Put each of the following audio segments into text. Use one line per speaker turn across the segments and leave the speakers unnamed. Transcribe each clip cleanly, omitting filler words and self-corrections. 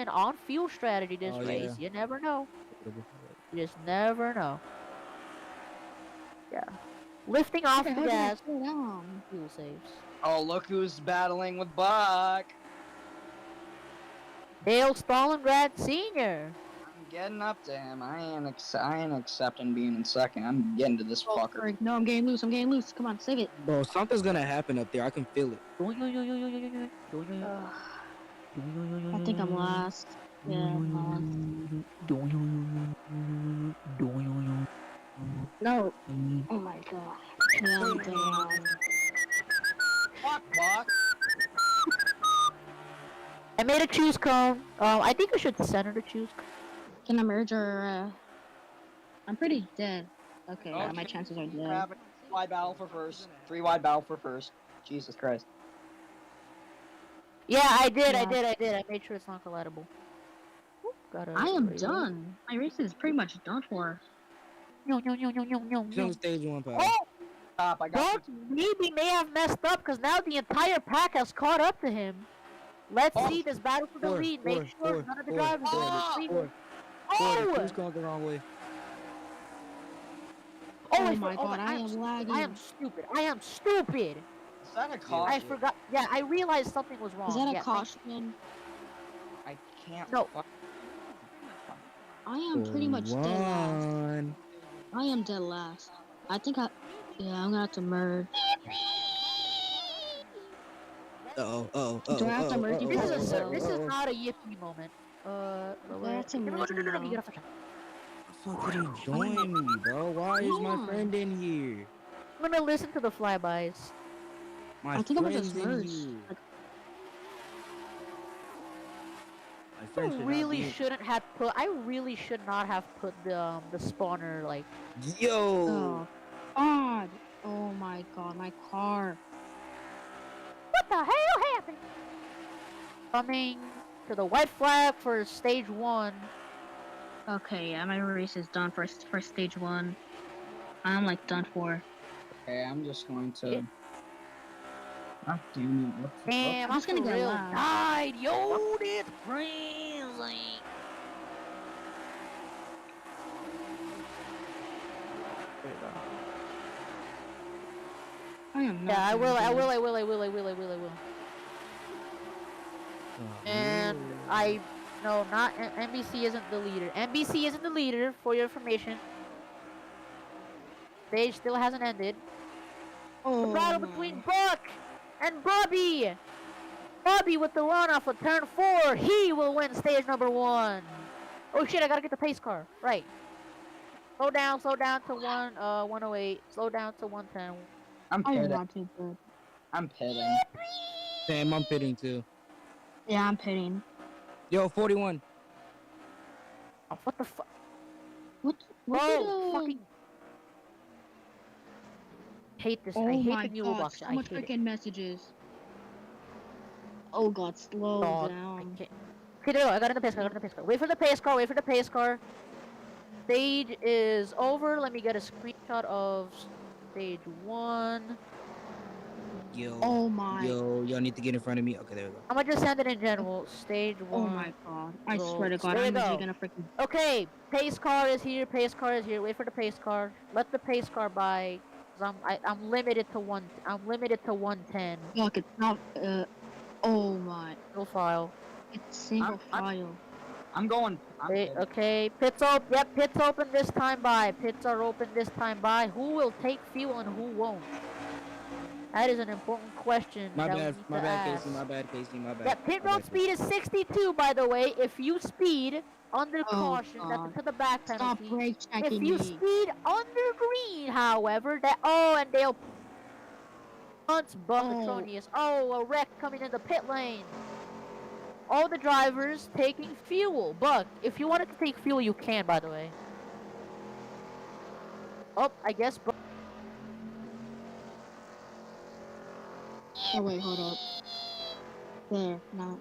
an on-fuel strategy this race. You never know. You just never know. Yeah. Lifting off the gas. Fuel saves.
Oh, look who's battling with Buck.
Dale Stalingrad Sr.
I'm getting up to him. I ain't accepting being in second. I'm getting to this fucker.
No, I'm getting loose. Come on, save it.
Bro, something's gonna happen up there. I can feel it.
I think I'm last. Yeah, I'm last. No. Oh my god. Yeah, I'm dead last.
Fuck, Buck.
I made a choose cone. I think I should center the choose cone.
Can I merge or I'm pretty dead. Okay, my chances are dead.
3-wide battle for first. 3-wide battle for first. Jesus Christ.
Yeah, I did. I made sure it's non collidable.
I am done. My race is pretty much done for.
No.
He's on stage 1, pal.
Oh!
Stop, I got
maybe may have messed up because now the entire pack has caught up to him. Let's see this battle for the lead. Make sure none of the drivers are
He's going the wrong way.
Oh my god, I am lagging.
I am stupid.
Is that a caution?
I forgot. Yeah, I realized something was wrong.
Is that a caution?
I can't.
No.
I am pretty much dead last. I am dead last. I think I'm gonna have to merge.
Oh.
Do I have to merge?
This is not a yippee moment.
I have to merge
No, you gotta fuck.
Fuck, did he join me, bro? Why is my friend in here?
I'm gonna listen to the flybys.
My
I think I'm gonna
friend's
just
in
merge.
here. My
I
friend should
really
not be-
shouldn't have put. I really should not have put the spawner like.
Yo!
Oh god! Oh my god, my car.
What the hell happened? Coming to the white flag for stage 1.
Okay, yeah, my race is done for stage 1. I'm like done for.
Okay, I'm just going to. God damn it!
Damn,
I'm just gonna get last.
died. Yo, this crazy.
I am not.
Yeah, I
gonna
will.
do
And no, not NBC isn't the leader. NBC isn't the leader, for your information. Stage still hasn't ended.
Oh,
The battle between Buck and Bobby. Bobby with the run off of turn 4. He will win stage number 1. Oh shit! I gotta get the pace car. Right. Slow down to 108. Slow down to 110.
I'm
I am
pitting.
not too good.
I'm pitting.
Damn, I'm pitting too.
Yeah, I'm pitting.
Yo, 41.
Oh, what the fuck?
What?
Oh, fucking. Hate this.
Oh
I hate
my
the new
god,
box.
so
I
much
hate it.
freaking messages. Oh god, slow
Dog,
down.
Okay, there we go. I got in the pace car. Wait for the pace car. Stage is over. Let me get a screenshot of stage 1.
Yo.
Oh my.
Yo, y'all need to get in front of me. Okay, there we go.
I'm gonna just send it in general. Stage 1.
Oh my god. I swear to god,
There you
I'm
go.
actually gonna freaking.
Okay, pace car is here. Wait for the pace car. Let the pace car by. Cause I'm limited to 110.
Fuck, it's not. Oh my.
No file.
It's single file.
I'm going.
Okay, pits open. Yep, pits open this time by. Pits are open this time by. Who will take fuel and who won't? That is an important question.
My
that
bad,
we need to ask.
my bad, Casey.
Yeah, pit road speed is 62, by the way. If you speed under caution,
God.
that's to the back
Stop
penalty.
brake
If
checking
you
me.
speed under green, however, and they'll punch Buckatronius. Oh, a wreck coming in the pit lane. All the drivers taking fuel. Buck, if you wanted to take fuel, you can, by the way. Oh, I guess Buck.
Oh wait, hold up. There, no.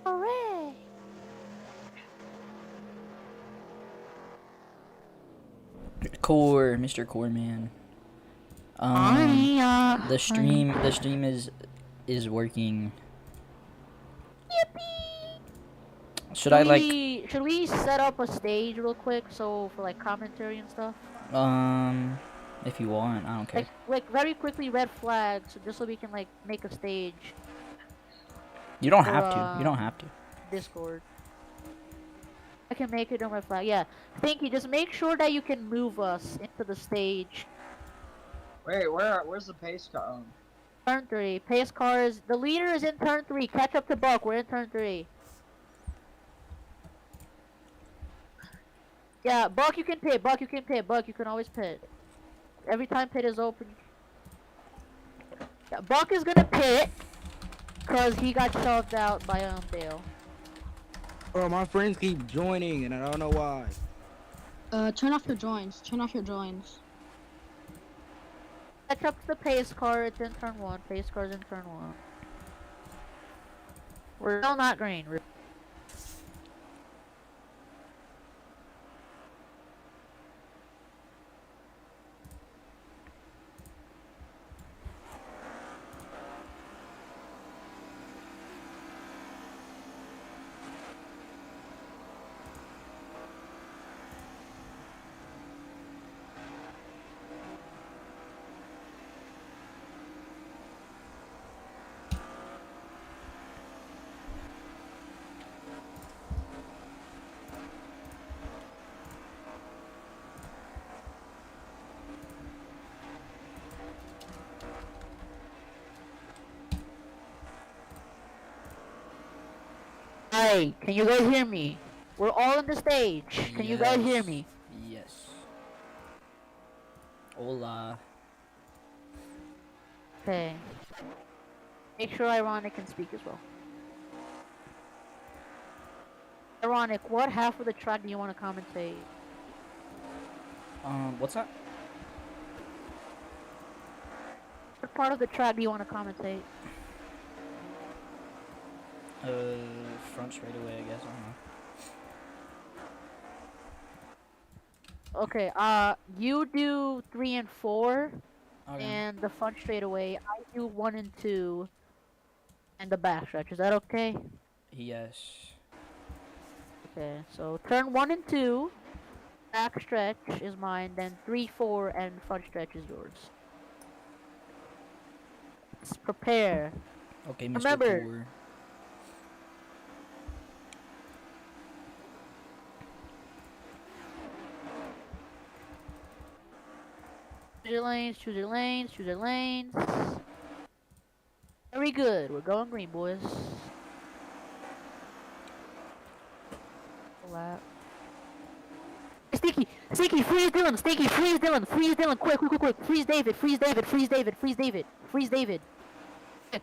Hooray!
Mr. Core Man. The stream is working.
Yippee!
Should I like
should we set up a stage real quick so for like commentary and stuff?
if you want, I don't care.
Like very quickly red flags just so we can like make a stage
You don't
for
have to. You don't have to.
Discord. I can make it on red flag. Yeah. Thank you. Just make sure that you can move us into the stage.
Wait, where's the pace car? Oh.
Turn 3. Pace cars. The leader is in turn 3. Catch up to Buck. We're in turn 3. Yeah, Buck, you can pit. Buck, you can pit. Buck, you can always pit. Every time pit is open. Yeah, Buck is gonna pit because he got shoved out by Dale.
Bro, my friends keep joining, and I don't know why.
Turn off your joins. Turn off your joins.
Catch up to the pace car. It's in turn 1. Pace car's in turn 1. We're still not green. Hi, can you guys hear me? We're all on the stage. Can you guys hear me?
Yes. Hola.
Okay. Make sure Ironic can speak as well. Ironic, what half of the track do you want to commentate?
What's that?
What part of the track do you want to commentate?
Front straightaway, I guess. I don't know.
Okay, you do 3 and 4,
Okay.
and the front straightaway. I do 1 and 2, and the backstretch. Is that okay?
Yes.
Okay, so turn 1 and 2, backstretch is mine, then 3, 4, and front stretch is yours. Let's prepare.
Okay, Mr.
Remember-
Poor.
Choose your lanes, choose your lanes, choose your lanes. Very good. We're going green, boys. Lap. Stinky, Stinky, freeze Dylan, Stinky, freeze Dylan, quick, quick, quick, quick, freeze David, freeze David, freeze David, freeze David, freeze David. Quick.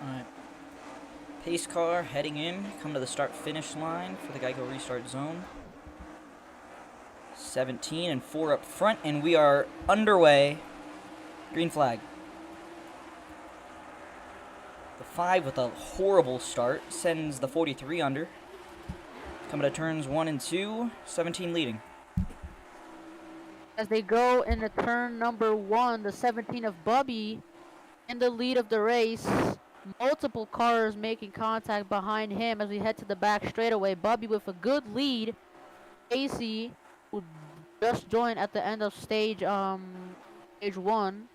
Alright. Pace car heading in. Come to the start finish line for the Geico restart zone. 17 and 4 up front, and we are underway. Green flag. The 5 with a horrible start sends the 43 under. Coming to turns 1 and 2. 17 leading.
As they go into turn number 1, the 17 of Bubby in the lead of the race. Multiple cars making contact behind him as we head to the back straightaway. Bubby with a good lead. AC, who just joined at the end of stage 1,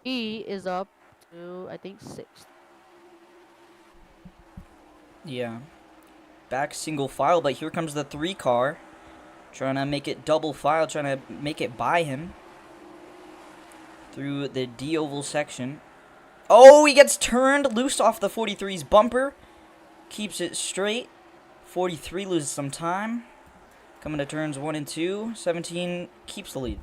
he is up to, I think, 6th.
Yeah. Back single file, but here comes the 3 car. Trying to make it double file, trying to make it by him. Through the D-oval section. Oh, he gets turned loose off the 43's bumper. Keeps it straight. 43 loses some time. Coming to turns 1 and 2. 17 keeps the lead.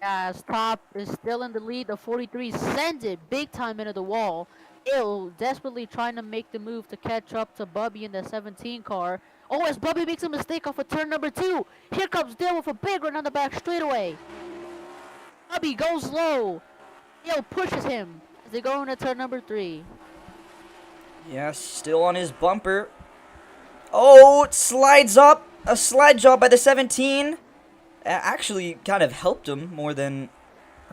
As Top is still in the lead, the 43 sends it big time into the wall. Ill desperately trying to make the move to catch up to Bubby in the 17 car. Oh, as Bubby makes a mistake off of turn number 2. Here comes Dill with a big run on the back straightaway. Bubby goes low. Ill pushes him as they go into turn number 3.
Yeah, still on his bumper. Oh, it slides up. A slide job by the 17. Actually kind of helped him more than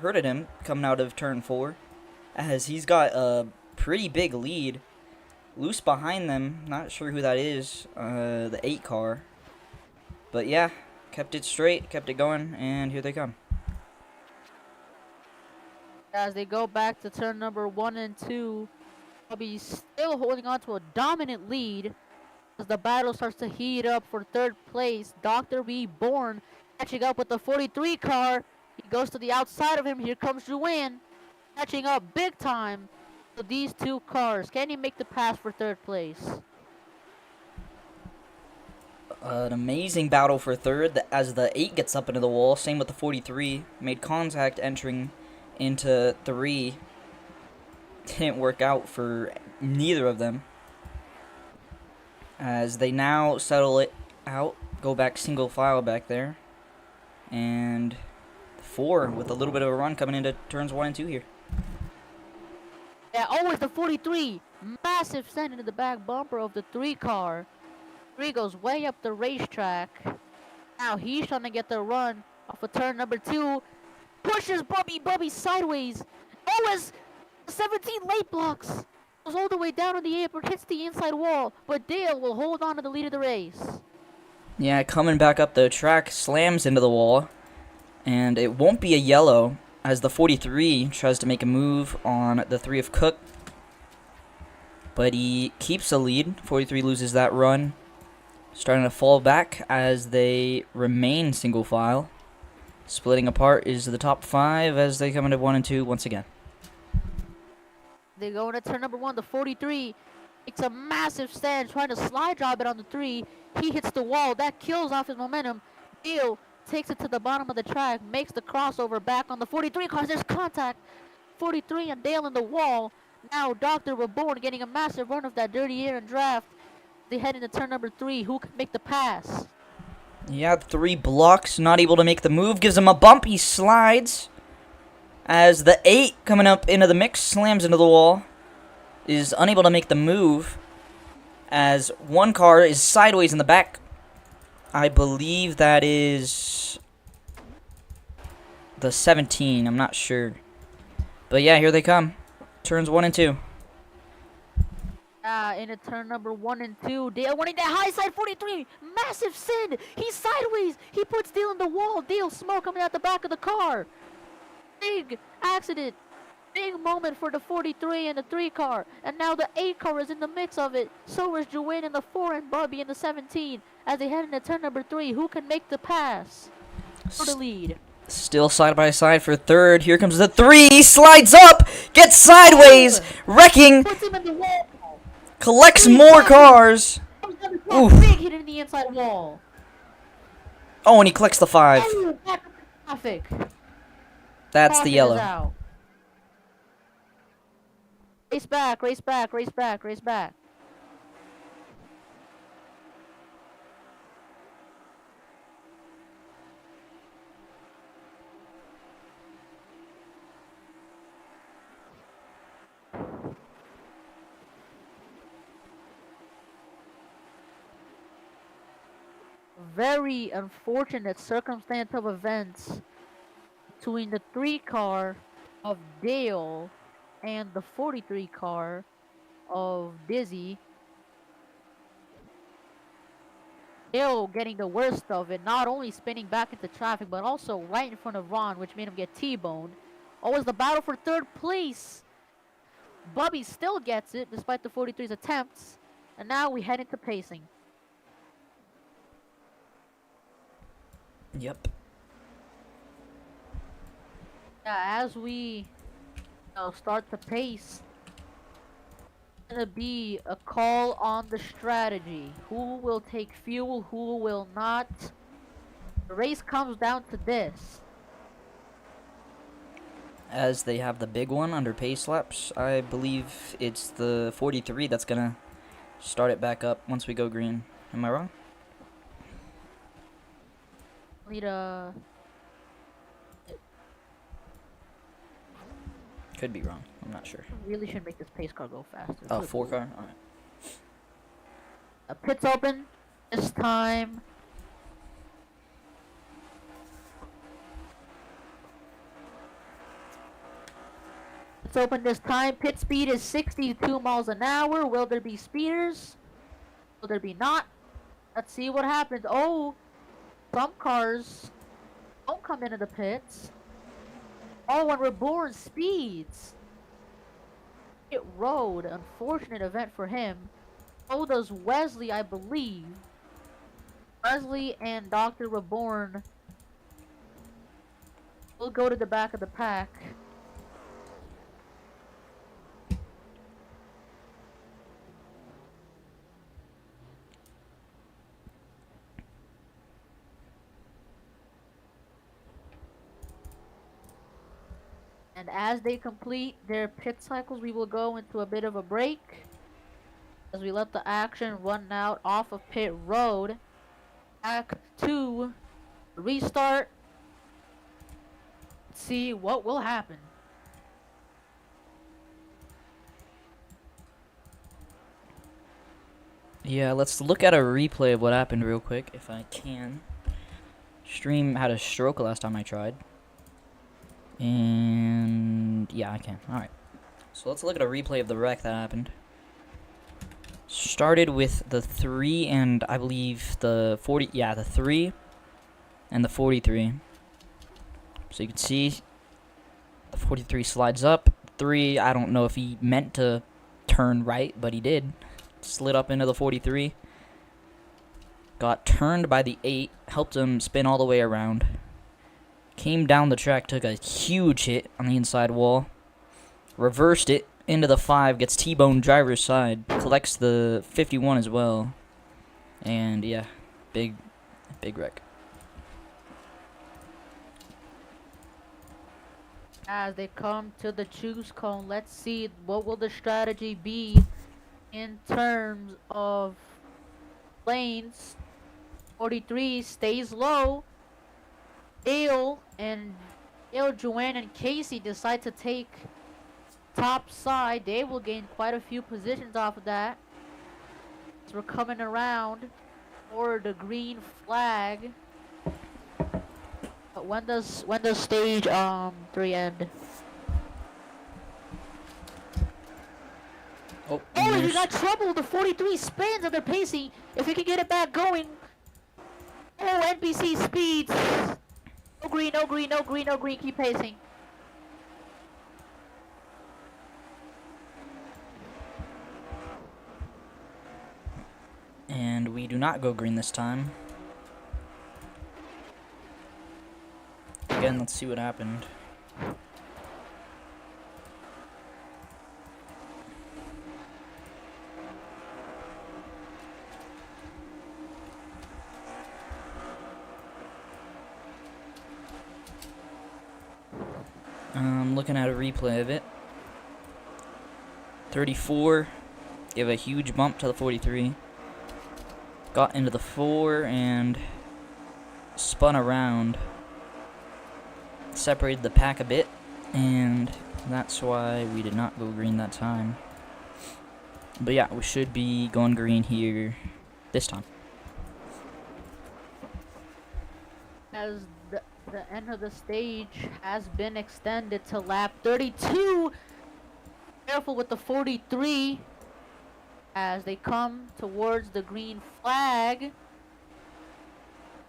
hurted him coming out of turn 4, as he's got a pretty big lead. Loose behind them, not sure who that is, the 8 car. But yeah, kept it straight, kept it going, and here they come.
As they go back to turn number 1 and 2, Bobby still holding on to a dominant lead. As the battle starts to heat up for third place, Dr. Reborn catching up with the 43 car. He goes to the outside of him. Here comes Juan, catching up big time to these 2 cars. Can he make the pass for third place?
An amazing battle for third as the 8 gets up into the wall. Same with the 43. Made contact entering into 3. Didn't work out for neither of them, as they now settle it out, go back single file back there, and 4 with a little bit of a run coming into turns 1 and 2 here.
Yeah, always the 43. Massive send into the back bumper of the 3 car. 3 goes way up the racetrack. Now he's trying to get the run off of turn number 2. Pushes Bubby sideways. Always 17 late blocks. Goes all the way down on the apron, hits the inside wall, but Dale will hold on to the lead of the race.
Yeah, coming back up the track, slams into the wall, and it won't be a yellow as the 43 tries to make a move on the 3 of Cook, but he keeps the lead. 43 loses that run, starting to fall back as they remain single file. Splitting apart is the top 5 as they come into 1 and 2 once again.
They go into turn number 1. The 43 makes a massive stand, trying to slide drop it on the 3. He hits the wall. That kills off his momentum. Dale takes it to the bottom of the track, makes the crossover back on the 43 cars. There's contact. 43 and Dale in the wall. Now Dr. Reborn getting a massive run of that dirty air and draft. They head into turn number 3. Who can make the pass?
Yeah, 3 blocks, not able to make the move. Gives him a bump. He slides. As the 8 coming up into the mix, slams into the wall. Is unable to make the move. As 1 car is sideways in the back. I believe that is the 17. I'm not sure. But yeah, here they come. Turns 1 and 2.
Into turn number 1 and 2. Dale winning that high side 43. Massive send. He's sideways. He puts Dale in the wall. Dale smoke coming out the back of the car. Big accident. Big moment for the 43 and the 3 car. And now the 8 car is in the mix of it. So is Joanne in the 4 and Bobby in the 17. As they head into turn number 3. Who can make the pass for the lead?
Still side by side for third. Here comes the 3. Slides up. Gets sideways. Wrecking.
Puts him in the wall.
Collects more cars. Oof.
Big hit in the inside wall.
Oh, and he collects the 5.
Oh, back up the traffic.
That's the
Caution is
yellow.
out. Race back, race back, race back, race back. Very unfortunate circumstance of events between the 3 car of Dale and the 43 car of Dizzy. Dale getting the worst of it, not only spinning back into traffic, but also right in front of Ron, which made him get T-boned. Always the battle for third place. Bubby still gets it, despite the 43's attempts. And now we head into pacing.
Yep.
As we start the pace, it's gonna be a call on the strategy. Who will take fuel, who will not? The race comes down to this.
As they have the big one under pace laps, I believe it's the 43 that's gonna start it back up once we go green. Am I wrong?
Need a
Could be wrong. I'm not sure.
really should make this pace car go faster.
Oh,
Good
4
lord.
car? Alright.
Pit's open this time. Let's open this time. Pit speed is 62 miles an hour. Will there be speeders? Will there be not? Let's see what happens. Oh, some cars don't come into the pits. Oh, when Reborn speeds. Pit road. Unfortunate event for him. So does Wesley, I believe. Wesley and Dr. Reborn will go to the back of the pack. And as they complete their pit cycles, we will go into a bit of a break as we let the action run out off of pit road. Back to restart. Let's see what will happen.
Yeah, let's look at a replay of what happened real quick, if I can. Stream had a stroke last time I tried. And yeah, I can. Alright. So let's look at a replay of the wreck that happened. Started with the 3 and I believe the 40. Yeah, the 3 and the 43. So you can see the 43 slides up. 3, I don't know if he meant to turn right, but he did. Slid up into the 43. Got turned by the 8. Helped him spin all the way around. Came down the track, took a huge hit on the inside wall. Reversed it into the 5, gets T-bone driver's side. Collects the 51 as well. And yeah, big wreck.
As they come to the choose cone, let's see what will the strategy be in terms of lanes. 43 stays low. Dale, Joanne, and Casey decide to take top side. They will gain quite a few positions off of that. So we're coming around for the green flag. But when does stage 3 end?
Oh,
Oh, we got trouble. The 43 spins and they're pacing. If we can get it back going. Oh, NPC speeds. No green, no green, no green, no green. Keep pacing.
And we do not go green this time. Again, let's see what happened. Looking at a replay of it. 34 gave a huge bump to the 43. Got into the 4 and spun around. Separated the pack a bit, and that's why we did not go green that time. But yeah, we should be going green here this time.
As the end of the stage has been extended to lap 32. Careful with the 43 as they come towards the green flag.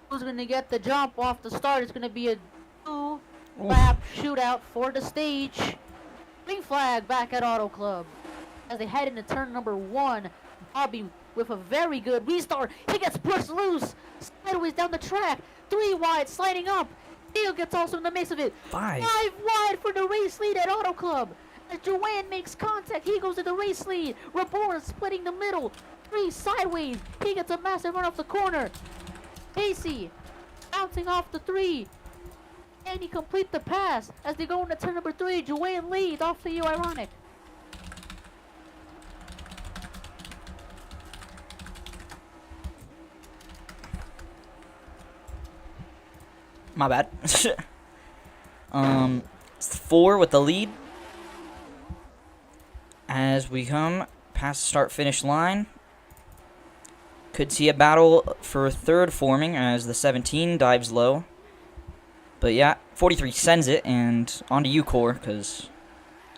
Who's going to get the jump off the start? It's going to be a 2-lap shootout for the stage. Green flag back at Auto Club. As they head into turn number 1, Bobby with a very good restart. He gets pushed loose sideways down the track. 3 wide, sliding up. Dale gets also in the mix of it.
5
wide for the race lead at Auto Club. As Joanne makes contact, he goes to the race lead. Reborn splitting the middle. 3 sideways. He gets a massive run off the corner. Casey bouncing off the 3. And he complete the pass as they go into turn number 3. Joanne leads off to you, ironic.
My bad. 4 with the lead. As we come past the start-finish line. Could see a battle for 3rd forming as the 17 dives low. But yeah, 43 sends it, and onto you, Core, because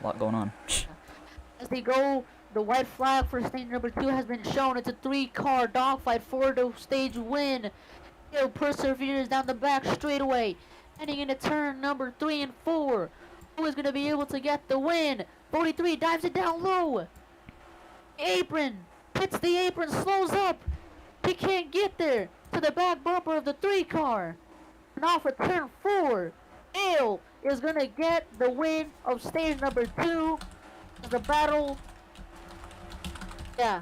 A lot going on.
As they go, the white flag for stage number 2 has been shown. It's a 3-car dogfight for the stage win. Dale perseveres down the back straightaway, heading into turn number 3 and 4. Who is going to be able to get the win? 43 dives it down low. Apron, hits the apron, slows up. He can't get there to the back bumper of the 3-car. Now for turn 4, Dale is going to get the win of stage number 2. The battle, yeah.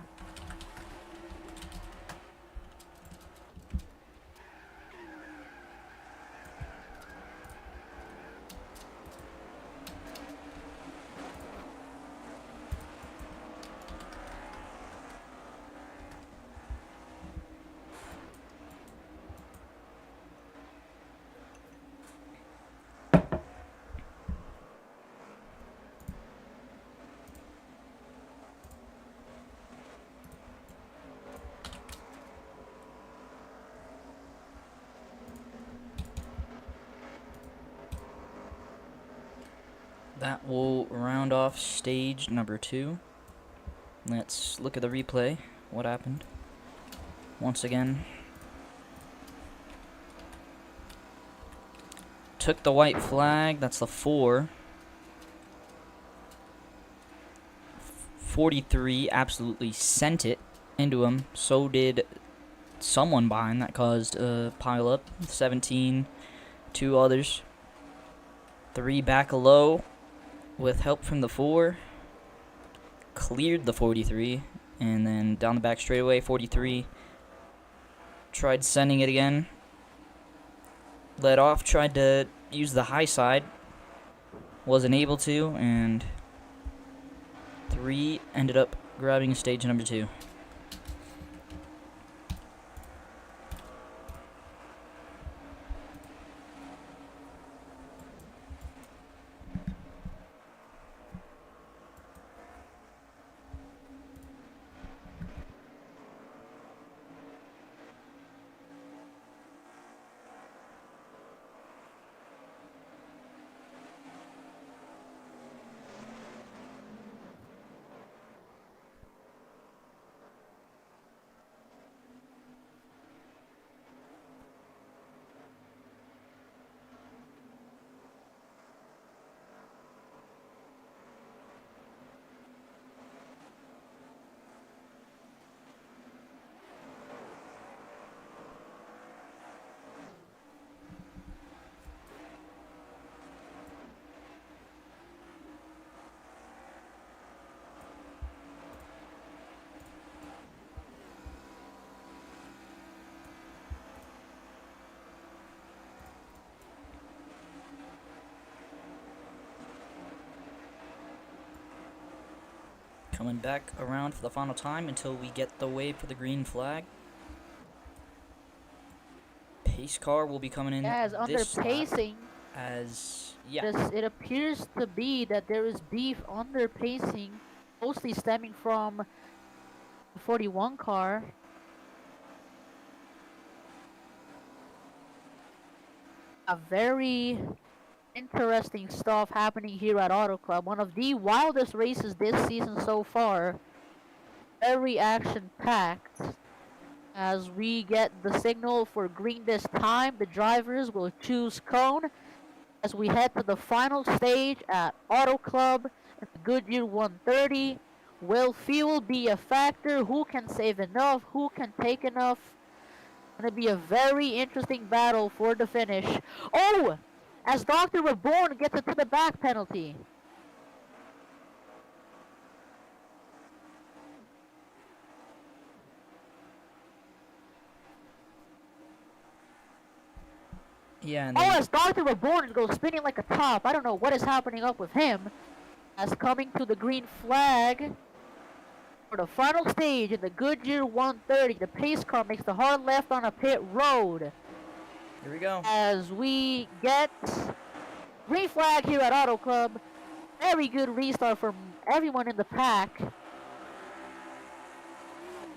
That will round off stage number 2. Let's look at the replay. What happened? Once again, took the white flag. That's the 4. 43 absolutely sent it into him. So did someone behind. That caused a pile up. 17, 2 others. 3 back low with help from the 4. Cleared the 43. And then down the back straightaway, 43 tried sending it again. Let off, tried to use the high side. Wasn't able to, and 3 ended up grabbing stage number 2. Coming back around for the final time until we get the wave for the green flag. Pace car will be coming in
As under
this lap
pacing,
as
it appears to be that there is beef under pacing, mostly stemming from the 41 car. A very interesting stuff happening here at Auto Club. One of the wildest races this season so far. Very action-packed. As we get the signal for green this time, the drivers will choose cone as we head to the final stage at Auto Club at the Goodyear 130. Will fuel be a factor? Who can save enough? Who can take enough? Gonna be a very interesting battle for the finish. Oh! As Dr. Reborn gets it to the back penalty.
yeah. And
Oh,
then
as Dr. Reborn goes spinning like a top. I don't know what is happening up with him. As coming to the green flag for the final stage in the Goodyear 130. The pace car makes the hard left on a pit road.
here we go.
As we get green flag here at Auto Club. Very good restart from everyone in the pack.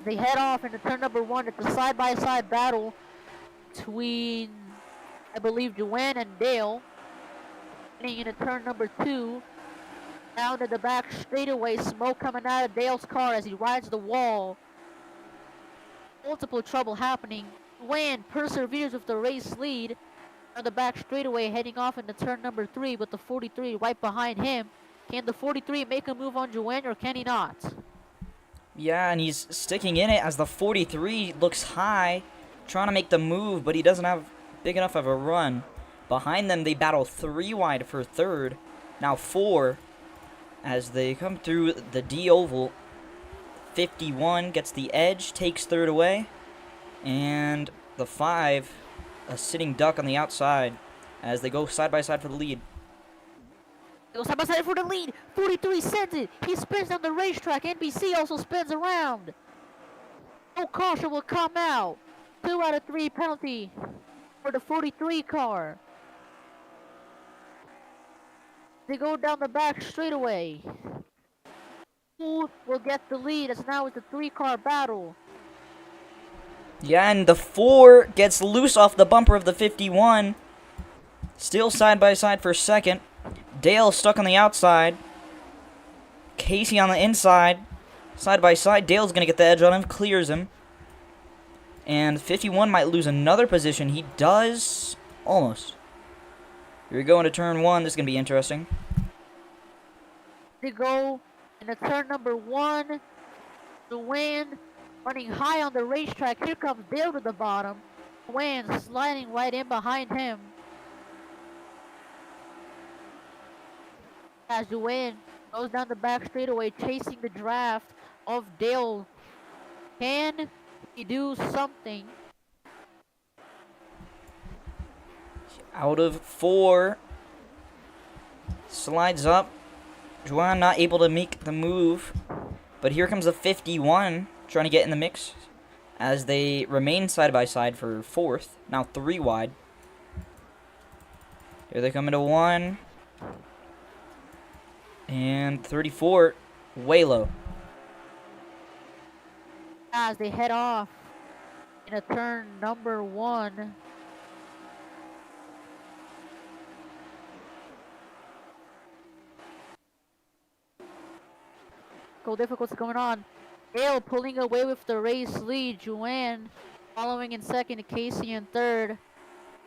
They head off into turn number 1. It's a side-by-side battle between, I believe, Joanne and Dale. Heading into turn number 2. Down to the back straightaway, smoke coming out of Dale's car as he rides the wall. Multiple trouble happening. Juan perseveres with the race lead on the back straightaway, heading off into turn number 3 with the 43 right behind him. Can the 43 make a move on Juan or can he not?
Yeah, and he's sticking in it as the 43 looks high, trying to make the move, but he doesn't have big enough of a run. Behind them, they battle 3 wide for third. Now 4 as they come through the D oval. 51 gets the edge, takes third away, and the 5, a sitting duck on the outside as they go side by side for the lead.
They go side by side for the lead. 43 sends it. He spins down the racetrack. NBC also spins around. No caution will come out. 2 out of 3 penalty for the 43 car. They go down the back straightaway. Who will get the lead as now it's a 3-car battle?
Yeah, and the 4 gets loose off the bumper of the 51. Still side by side for second. Dale stuck on the outside. Casey on the inside. Side by side. Dale's going to get the edge on him. Clears him. And 51 might lose another position. He does. Almost. Here we go into turn 1. This is going to be interesting.
They go into turn number 1. Juan running high on the racetrack. Here comes Dale to the bottom. Juan sliding right in behind him. As Juan goes down the back straightaway, chasing the draft of Dale. Can he do something?
Out of 4. Slides up. Juan not able to make the move. But here comes the 51 trying to get in the mix as they remain side by side for 4th. Now 3 wide. Here they come into 1. And 34, way low.
As they head off in a turn number 1. Difficulty going on. Dale pulling away with the race lead. Juan following in second. Casey in third.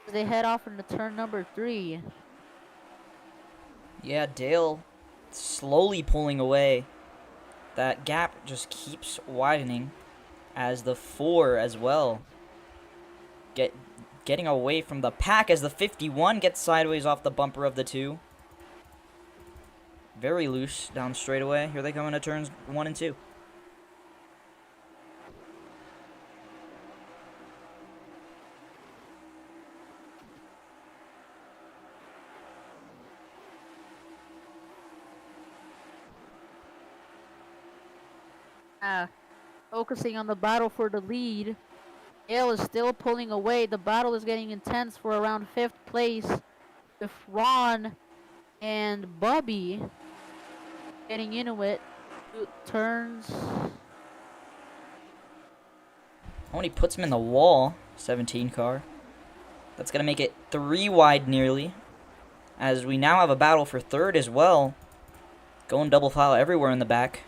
As they head off into turn number 3.
Yeah, Dale slowly pulling away. That gap just keeps widening as the 4 as well getting away from the pack as the 51 gets sideways off the bumper of the 2. Very loose down straightaway. Here they come into turns 1 and 2.
Focusing on the battle for the lead. Dale is still pulling away. The battle is getting intense for around 5th place with Ron and Bobby getting into it. 2 turns.
Only puts him in the wall. 17 car. That's going to make it 3 wide nearly. As we now have a battle for 3rd as well. Going double file everywhere in the back.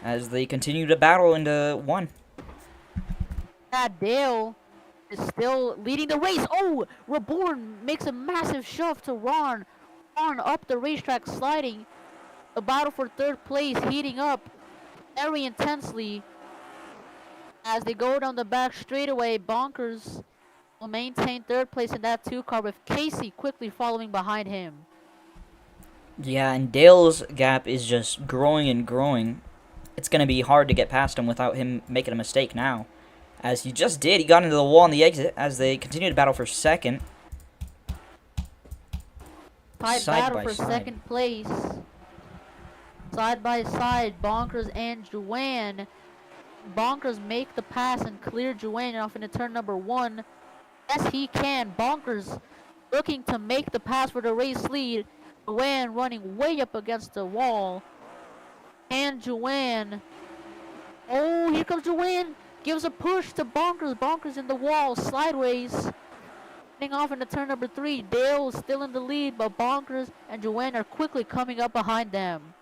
As they continue to battle into 1.
Dale is still leading the race. Oh, Reborn makes a massive shove to Ron. Ron up the racetrack sliding. The battle for 3rd place heating up very intensely. As they go down the back straightaway, Bonkers will maintain 3rd place in that 2 car with Casey quickly following behind him.
Yeah, and Dale's gap is just growing and growing. It's going to be hard to get past him without him making a mistake now. As he just did, he got into the wall on the exit as they continue to battle for 2nd.
Battle for 2nd place. Side by side, Bonkers and Juan. Bonkers make the pass and clear Juan off into turn number 1. Yes, he can. Bonkers looking to make the pass for the race lead. Juan running way up against the wall. And Juan. Oh, here comes Juan. Gives a push to Bonkers. Bonkers in the wall, sideways. Heading off into turn number 3, Dale is still in the lead, but Bonkers and Joanne are quickly coming up behind them.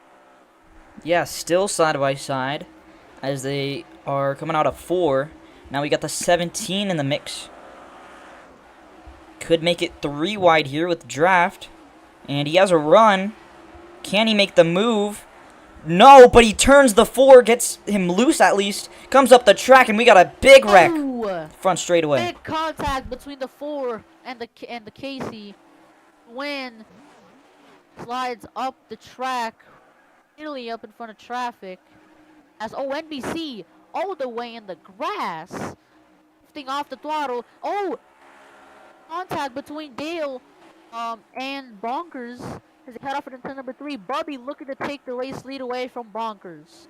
Yeah, still side by side as they are coming out of 4. Now we got the 17 in the mix. Could make it 3 wide here with Draft. And he has a run. Can he make the move? No, but he turns the 4, gets him loose at least. Comes up the track, and we got a big wreck.
Ooh,
Front straightaway.
big contact between the 4 and the Casey. Joanne slides up the track, nearly up in front of traffic. As NBC all the way in the grass, lifting off the throttle. Oh, contact between Dale and Bonkers as they head off into turn number 3. Bubby looking to take the race lead away from Bonkers.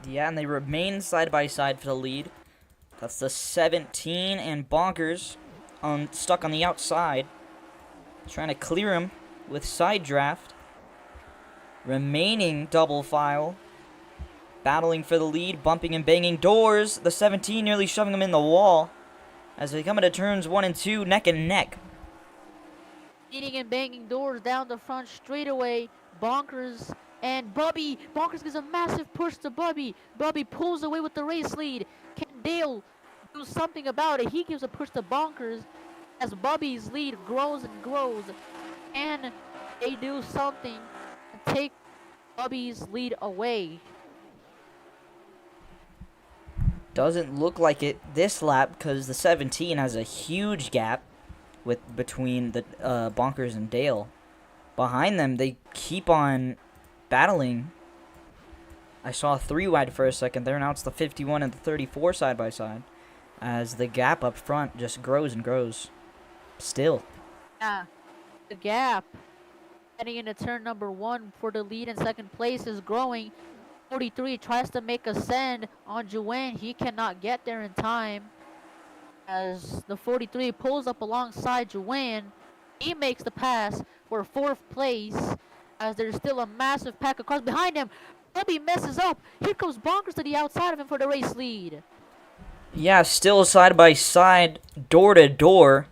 Yeah, and they remain side by side for the lead. That's the 17 and Bonkers stuck on the outside. Trying to clear him with side draft. Remaining double file. Battling for the lead, bumping and banging doors. The 17 nearly shoving him in the wall. As they come into turns 1 and 2, neck and neck.
Beating and banging doors down the front straightaway. Bonkers and Bubby. Bonkers gives a massive push to Bubby. Bubby pulls away with the race lead. Can Dale do something about it? He gives a push to Bonkers as Bubby's lead grows and grows. And they do something to take Bubby's lead away.
Doesn't look like it this lap because the 17 has a huge gap between the Bonkers and Dale. Behind them, they keep on battling. I saw 3 wide for a second there. Now it's the 51 and the 34 side by side. As the gap up front just grows and grows. Still.
Yeah, the gap heading into turn number 1 for the lead in second place is growing. 43 tries to make a send on Joanne. He cannot get there in time. As the 43 pulls up alongside Joanne, he makes the pass for 4th place. As there's still a massive pack of cars behind him. Bubby messes up. Here comes Bonkers to the outside of him for the race lead.
Yeah, still side by side, door to door.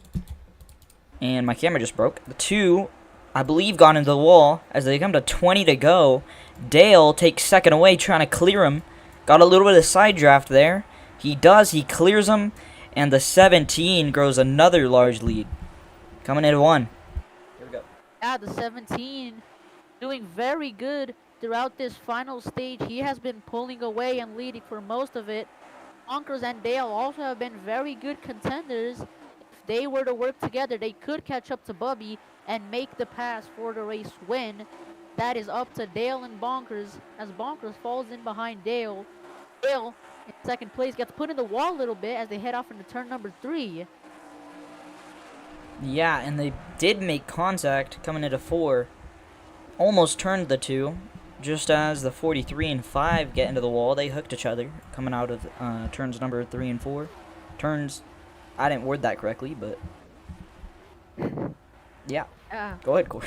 And my camera just broke. The 2, I believe, got into the wall as they come to 20 to go. Dale takes second away, trying to clear him. Got a little bit of side draft there. He clears him, and the 17 grows another large lead. Coming in 1. Here we go.
Yeah, the 17 doing very good throughout this final stage. He has been pulling away and leading for most of it. Bonkers and Dale also have been very good contenders. If they were to work together, they could catch up to Bubby and make the pass for the race win. That is up to Dale and Bonkers as Bonkers falls in behind Dale. Dale, in second place, gets put in the wall a little bit as they head off into turn number 3.
Yeah, and they did make contact coming into 4. Almost turned the 2. Just as the 43 and 5 get into the wall, they hooked each other coming out of turns number 3 and 4. Turns, I didn't word that correctly, but yeah. Go ahead, Corey.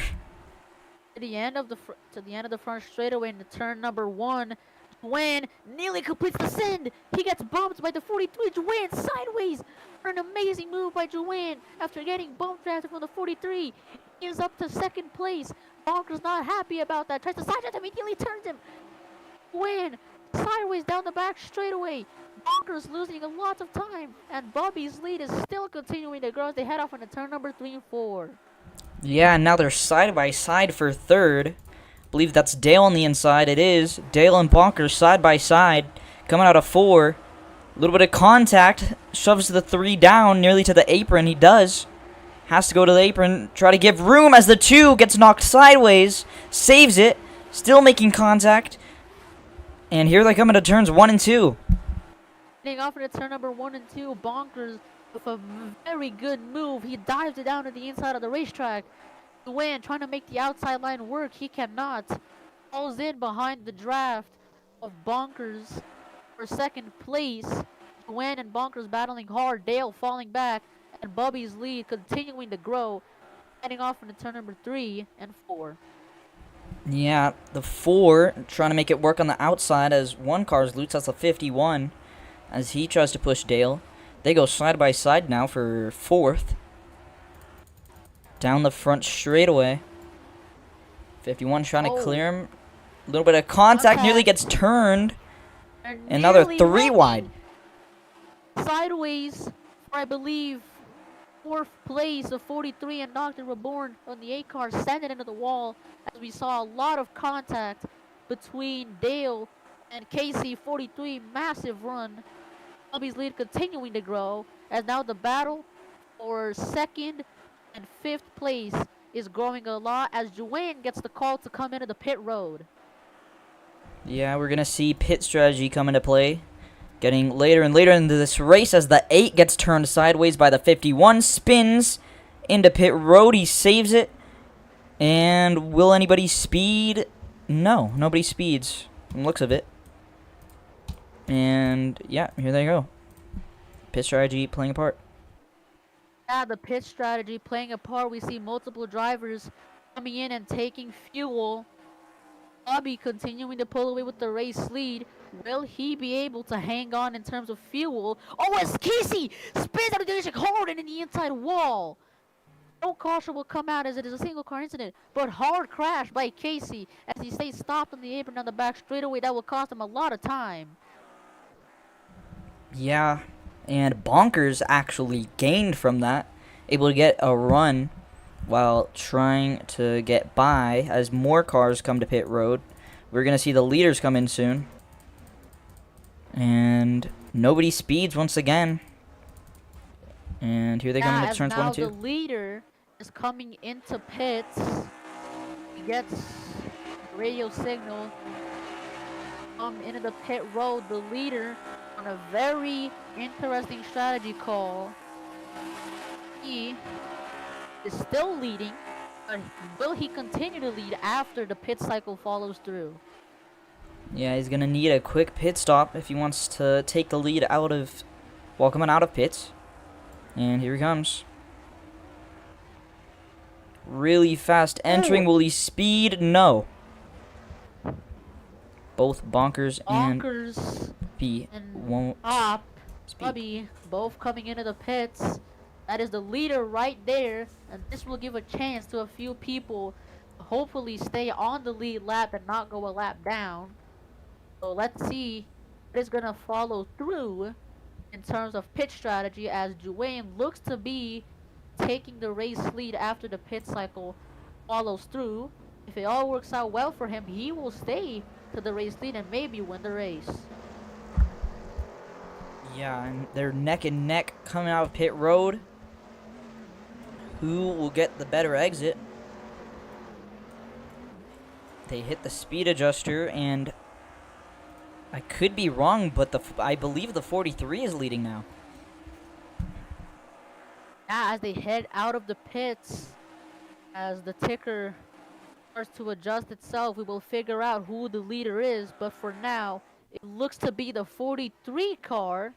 To the end of the front straightaway into turn number 1. Joanne nearly completes the send. He gets bumped by the 43. Joanne sideways for an amazing move by Joanne after getting bumped drafted from the 43. He is up to second place. Bonkers not happy about that. Tries to side draft him. Immediately turns him. Joanne sideways down the back straightaway. Bonkers losing a lot of time. And Bubby's lead is still continuing to grow as they head off into turn number 3 and 4.
Yeah, now they're side by side for 3rd. I believe that's Dale on the inside. It is. Dale and Bonkers side by side. Coming out of 4. A little bit of contact. Shoves the 3 down nearly to the apron. He does. Has to go to the apron. Try to give room as the 2 gets knocked sideways. Saves it. Still making contact. And here they come into turns 1 and 2.
Getting off into turn number 1 and 2. Bonkers with a very good move. He dives it down to the inside of the racetrack. Joanne trying to make the outside line work. He cannot. Falls in behind the draft of Bonkers for second place. Joanne and Bonkers battling hard. Dale falling back. And Bubby's lead continuing to grow. Heading off into turn number 3 and 4.
Yeah, the 4 trying to make it work on the outside as one car's loose. That's a 51 as he tries to push Dale. They go side by side now for 4th. Down the front straightaway. 51 trying to clear him. A little bit of contact. Nearly gets turned.
They're
Another
nearly
3
winning.
wide.
Sideways for, I believe, 4th place of 43 and Dr. Reborn on the 8 car sent it into the wall as we saw a lot of contact between Dale and Casey. 43, massive run. Bobby's lead continuing to grow as now the battle for 2nd and 5th place is growing a lot as Joanne gets the call to come into the pit road.
Yeah, we're going to see pit strategy come into play. Getting later and later into this race as the 8 gets turned sideways by the 51. Spins into pit road. He saves it. And will anybody speed? No, nobody speeds from the looks of it. And yeah, here they go. Pit strategy playing a part.
Yeah, the pit strategy playing a part. We see multiple drivers coming in and taking fuel. Bobby continuing to pull away with the race lead. Will he be able to hang on in terms of fuel? Oh, as Casey spins out of the direction hard and in the inside wall. No caution will come out as it is a single car incident, but hard crash by Casey as he stays stopped on the apron on the back straightaway. That will cost him a lot of time.
Yeah, and Bonkers actually gained from that, able to get a run while trying to get by as more cars come to pit road. We're going to see the leaders come in soon. And nobody speeds once again. And here they come into turns 1 and 2.
Now the leader is coming into pits. He gets radio signal. Come into the pit road. The leader on a very interesting strategy call. He is still leading, but will he continue to lead after the pit cycle follows through?
Yeah, he's going to need a quick pit stop if he wants to take the lead out of, well, coming out of pits. And here he comes. Really fast entering. Will he speed? No. Both Bonkers and B won't speed.
Bobby both coming into the pits. That is the leader right there, and this will give a chance to a few people to hopefully stay on the lead lap and not go a lap down. So let's see what is going to follow through in terms of pit strategy as Joanne looks to be taking the race lead after the pit cycle follows through. If it all works out well for him, he will stay to the race lead and maybe win the race.
Yeah, and they're neck and neck coming out of pit road. Who will get the better exit? They hit the speed adjuster, and I could be wrong, but I believe the 43 is leading now.
Now, as they head out of the pits, as the ticker starts to adjust itself, we will figure out who the leader is. But for now, it looks to be the 43 car,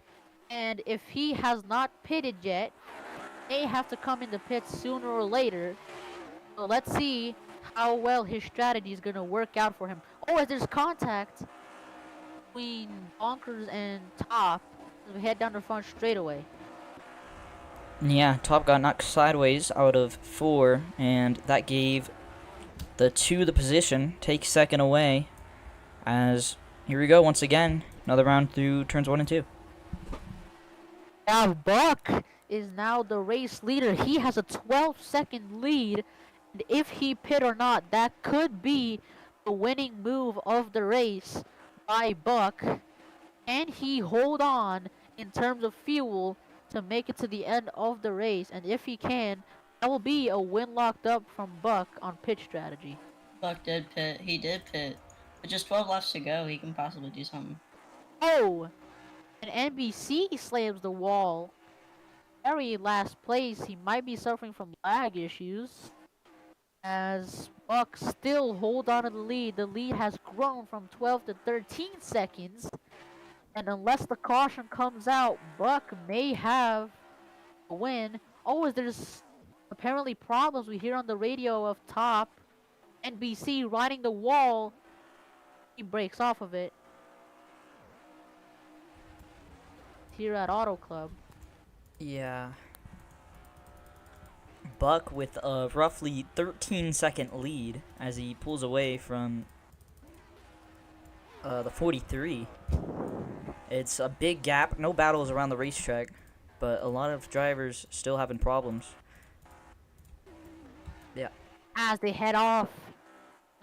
and if he has not pitted yet, may have to come in the pits sooner or later. So let's see how well his strategy is going to work out for him. Oh, as there's contact between Bonkers and Top as we head down the front straightaway.
Yeah, Top got knocked sideways out of 4, and that gave the 2 the position. Take 2nd away. As here we go once again, another round through turns 1 and 2.
Now Buck is now the race leader. He has a 12-second lead, and if he pit or not, that could be the winning move of the race by Buck. Can he hold on in terms of fuel to make it to the end of the race? And if he can, that will be a win locked up from Buck on pit strategy.
Buck did pit. He did pit. With just 12 laps to go, he can possibly do something.
Oh! And NBC slams the wall. Very last place. He might be suffering from lag issues. As Buck still hold on to the lead. The lead has grown from 12 to 13 seconds. And unless the caution comes out, Buck may have a win. Oh, there's apparently problems we hear on the radio of Top. NBC riding the wall. He breaks off of it. Here at Auto Club.
Yeah. Buck with a roughly 13-second lead as he pulls away from the 43. It's a big gap. No battles around the racetrack, but a lot of drivers still having problems. Yeah.
As they head off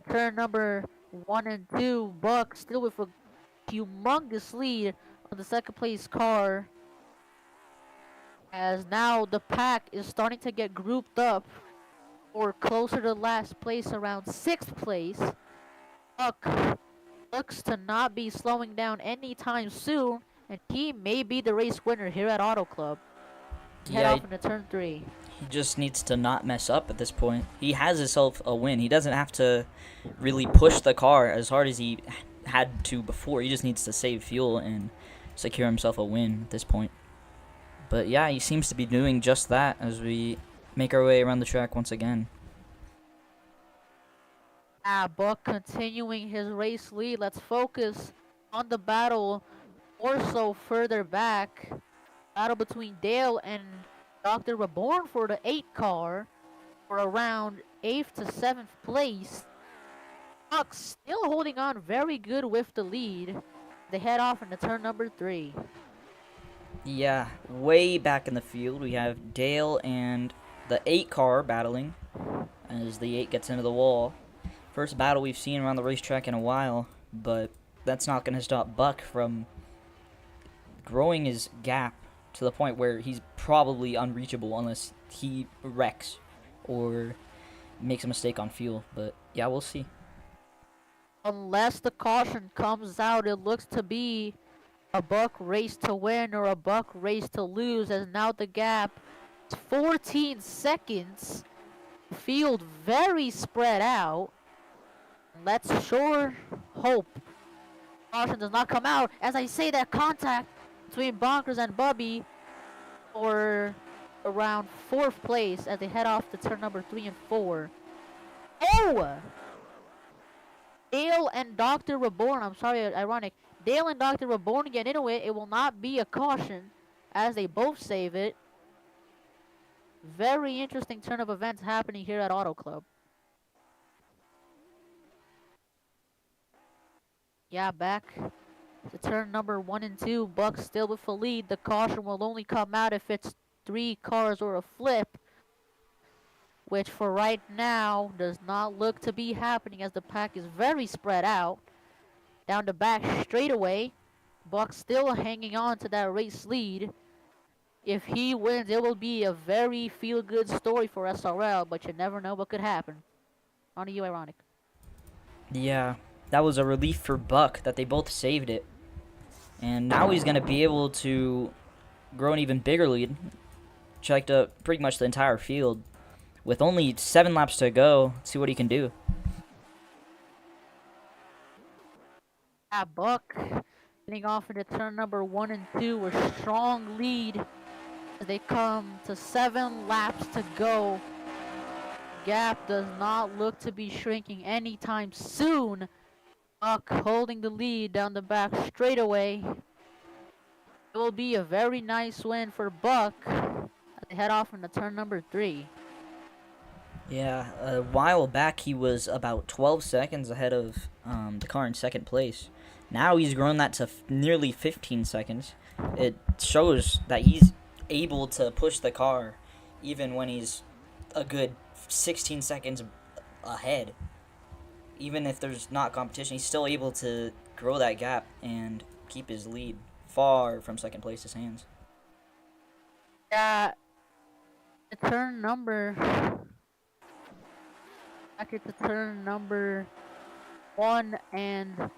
turn number 1 and 2, Buck still with a humongous lead on the second place car. As now the pack is starting to get grouped up or closer to last place around 6th place. Buck looks to not be slowing down anytime soon, and he may be the race winner here at Auto Club. Head
Yeah,
off into turn 3.
he just needs to not mess up at this point. He has himself a win. He doesn't have to really push the car as hard as he had to before. He just needs to save fuel and secure himself a win at this point. But yeah, he seems to be doing just that as we make our way around the track once again.
Buck continuing his race lead. Let's focus on the battle more so further back. Battle between Dale and Dr. Reborn for the 8 car for around 8th to 7th place. Buck still holding on very good with the lead. They head off into turn number 3.
Yeah, way back in the field, we have Dale and the 8 car battling as the 8 gets into the wall. First battle we've seen around the racetrack in a while, but that's not going to stop Buck from growing his gap to the point where he's probably unreachable unless he wrecks or makes a mistake on fuel. But yeah, we'll see.
Unless the caution comes out, it looks to be a Buck race to win or a Buck race to lose, as now the gap is 14 seconds. Field very spread out. Let's sure hope caution does not come out. As I say, that contact between Bonkers and Bubby for around 4th place as they head off to turn number 3 and 4. Oh! Dale and Dr. Reborn, I'm sorry, ironic. Dale and Dr. Reborn get into it. It will not be a caution as they both save it. Very interesting turn of events happening here at Auto Club. Yeah, back to turn number 1 and 2. Buck still with the lead. The caution will only come out if it's 3 cars or a flip, which for right now does not look to be happening as the pack is very spread out. Down the back straightaway, Buck still hanging on to that race lead. If he wins, it will be a very feel-good story for SRL, but you never know what could happen. On to you, Ironic.
Yeah, that was a relief for Buck that they both saved it. And now he's going to be able to grow an even bigger lead. Checked up pretty much the entire field. With only 7 laps to go, let's see what he can do.
Buck getting off into turn number 1 and 2. A strong lead as they come to 7 laps to go. Gap does not look to be shrinking anytime soon. Buck holding the lead down the back straightaway. It will be a very nice win for Buck as they head off into turn number 3.
Yeah, a while back he was about 12 seconds ahead of the car in second place. Now he's grown that to nearly 15 seconds. It shows that he's able to push the car even when he's a good 16 seconds ahead. Even if there's not competition, he's still able to grow that gap and keep his lead far from second place's hands.
The turn number... Back at the turn number 1 and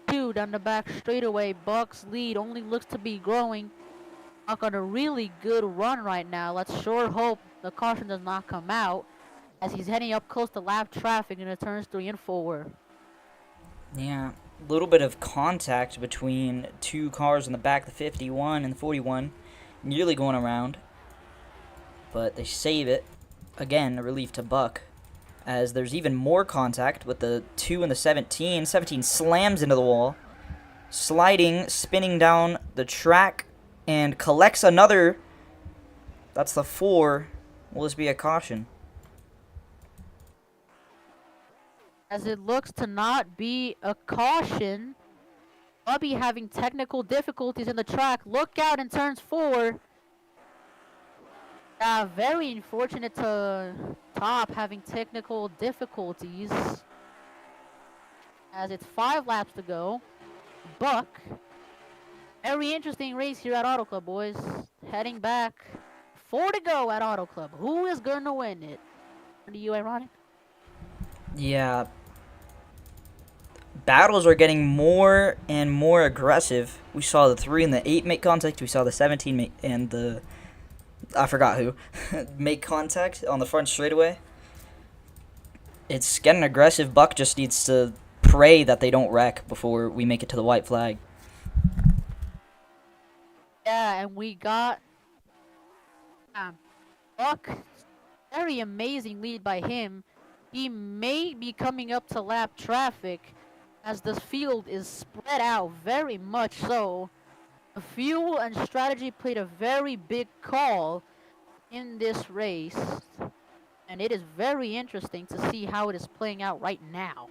2 down the back straightaway. Buck's lead only looks to be growing. Buck on a really good run right now. Let's sure hope the caution does not come out as he's heading up close to lap traffic into turns 3 and 4.
Yeah, a little bit of contact between 2 cars in the back, the 51 and the 41, nearly going around. But they save it. Again, a relief to Buck, as there's even more contact with the 2 and the 17. 17 slams into the wall, sliding, spinning down the track, and collects another That's the 4. Will this be a caution?
As it looks to not be a caution. Bubby having technical difficulties in the track. Look out in turns 4. Very unfortunate to Top having technical difficulties. As it's 5 laps to go. Buck. Very interesting race here at Auto Club, boys. Heading back. 4 to go at Auto Club. Who is going to win it? To you, Ironic?
Yeah. Battles are getting more and more aggressive. We saw the 3 and the 8 make contact. We saw the 17 make and the... I forgot who. make contact on the front straightaway. It's getting aggressive. Buck just needs to pray that they don't wreck before we make it to the white flag.
Yeah, and we got Buck. Very amazing lead by him. He may be coming up to lap traffic as this field is spread out very much so. The fuel and strategy played a very big call in this race. And it is very interesting to see how it is playing out right now.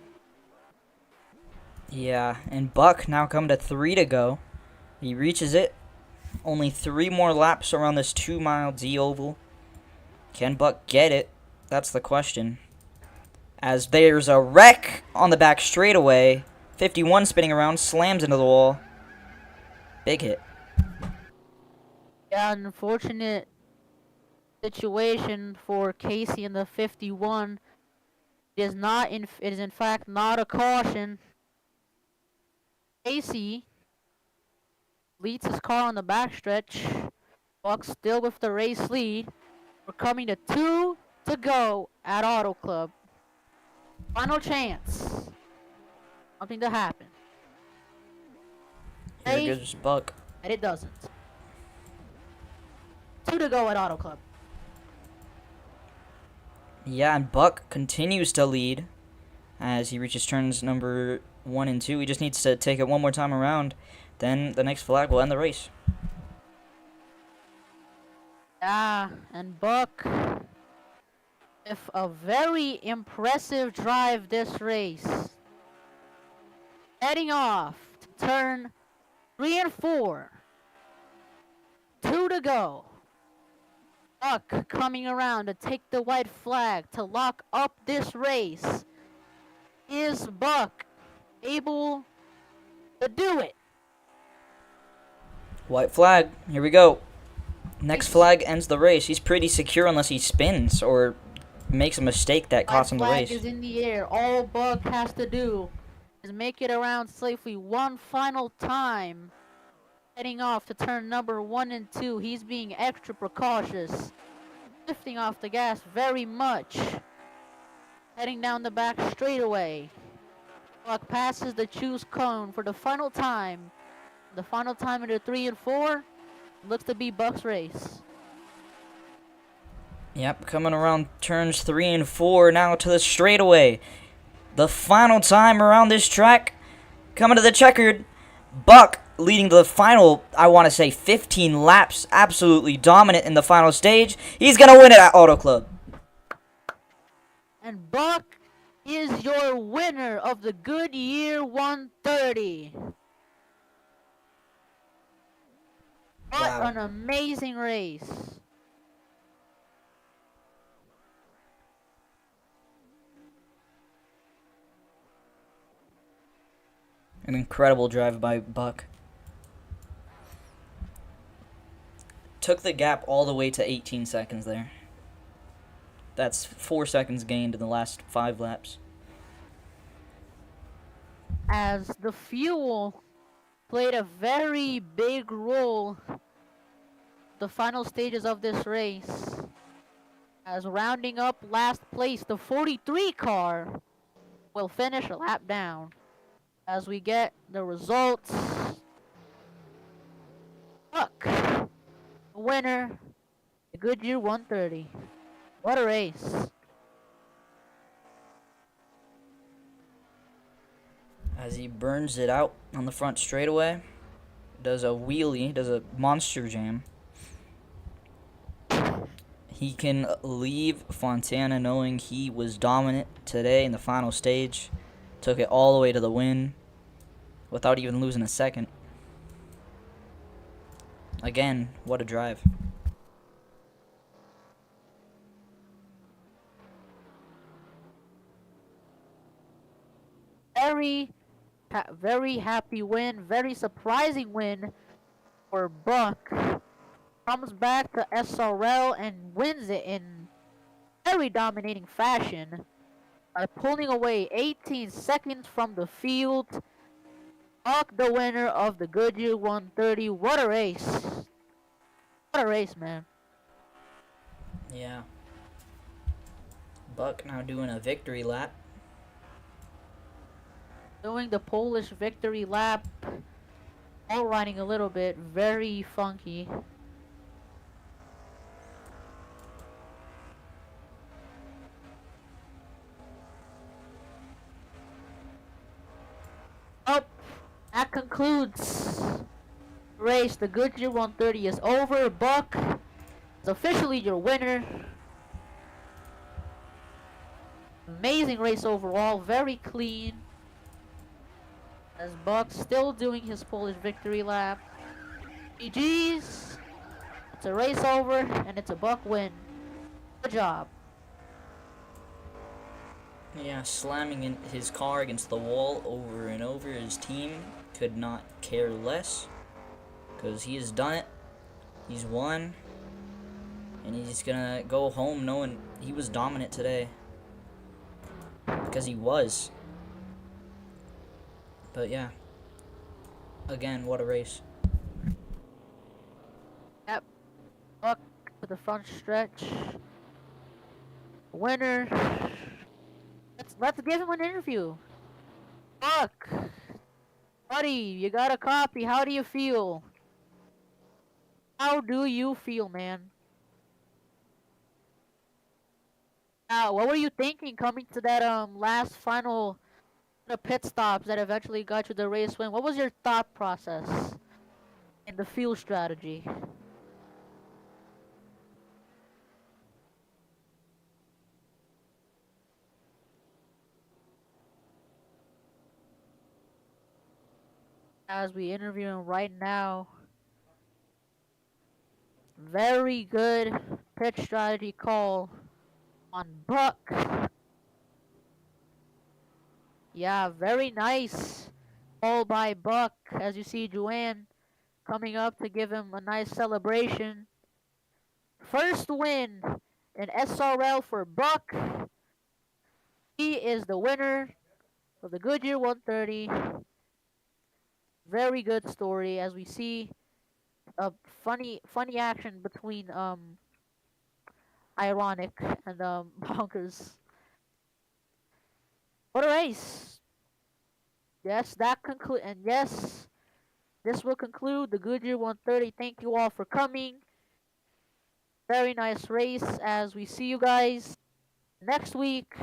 Yeah, and Buck now come to 3 to go. He reaches it. Only 3 more laps around this 2-mile D oval. Can Buck get it? That's the question. As there's a wreck on the back straightaway. 51 spinning around, slams into the wall. Big hit.
Yeah, unfortunate situation for Casey in the 51. It is in fact not a caution. Casey leads his car on the backstretch. Buck still with the race lead. We're coming to 2 to go at Auto Club. Final chance. Something to happen.
Here goes Buck.
And it doesn't. 2 to go at Auto Club.
Yeah, and Buck continues to lead as he reaches turns number 1 and 2. He just needs to take it one more time around. Then the next flag will end the race.
Yeah, and Buck with a very impressive drive this race. Heading off to turn 3 and 4. 2 to go. Buck coming around to take the white flag to lock up this race. Is Buck able to do it?
White flag. Here we go. Next flag ends the race. He's pretty secure unless he spins or makes a mistake that costs him the
White
race.
flag is in the air. All Buck has to do is make it around safely one final time. Heading off to turn number 1 and 2. He's being extra precautious. Lifting off the gas very much. Heading down the back straightaway. Buck passes the choose cone for the final time. The final time into 3 and 4. Looks to be Buck's race.
Yep, coming around turns 3 and 4 now to the straightaway. The final time around this track. Coming to the checkered. Buck leading the final, I want to say, 15 laps. Absolutely dominant in the final stage. He's going to win it at Auto Club.
And Buck is your winner of the Goodyear 130. What
Wow.
an amazing race.
An incredible drive by Buck. Took the gap all the way to 18 seconds there. That's 4 seconds gained in the last 5 laps.
As the fuel played a very big role the final stages of this race. As rounding up last place, the 43 car will finish a lap down. As we get the results, Buck, winner, the Goodyear 130. What a race.
As he burns it out on the front straightaway, does a wheelie, does a monster jam. he can leave Fontana knowing he was dominant today in the final stage. Took it all the way to the win without even losing a second. Again, what a drive.
Very happy win, very surprising win for Buck. Comes back to SRL and wins it in very dominating fashion by pulling away 18 seconds from the field. Buck, the winner of the Goodyear 130. What a race! What a race, man.
Yeah. Buck now doing a victory lap.
Doing the Polish victory lap. All riding a little bit. Very funky. Oh, that concludes the race. The Goodyear 130 is over. Buck is officially your winner. Amazing race overall. Very clean. As Buck still doing his Polish victory lap. GG's. It's a race over and it's a Buck win. Good job.
Yeah, slamming in his car against the wall over and over. His team could not care less because he has done it. He's won. And he's gonna go home knowing he was dominant today. Because he was. But yeah. Again, what a race.
Yep. Buck to the front stretch. Winner. Let's give him an interview. Buck. Buddy, you got a copy. How do you feel? How do you feel, man? What were you thinking coming to that last final pit stops that eventually got you the race win? What was your thought process in the fuel strategy? As we interview him right now. Very good pit strategy call on Buck. Yeah, very nice call by Buck. As you see Joanne coming up to give him a nice celebration. First win in SRL for Buck. He is the winner of the Goodyear 130. Very good story as we see a funny action between Ironic and Bonkers. What a race! Yes, this will conclude the Goodyear 130. Thank you all for coming. Very nice race as we see you guys next week.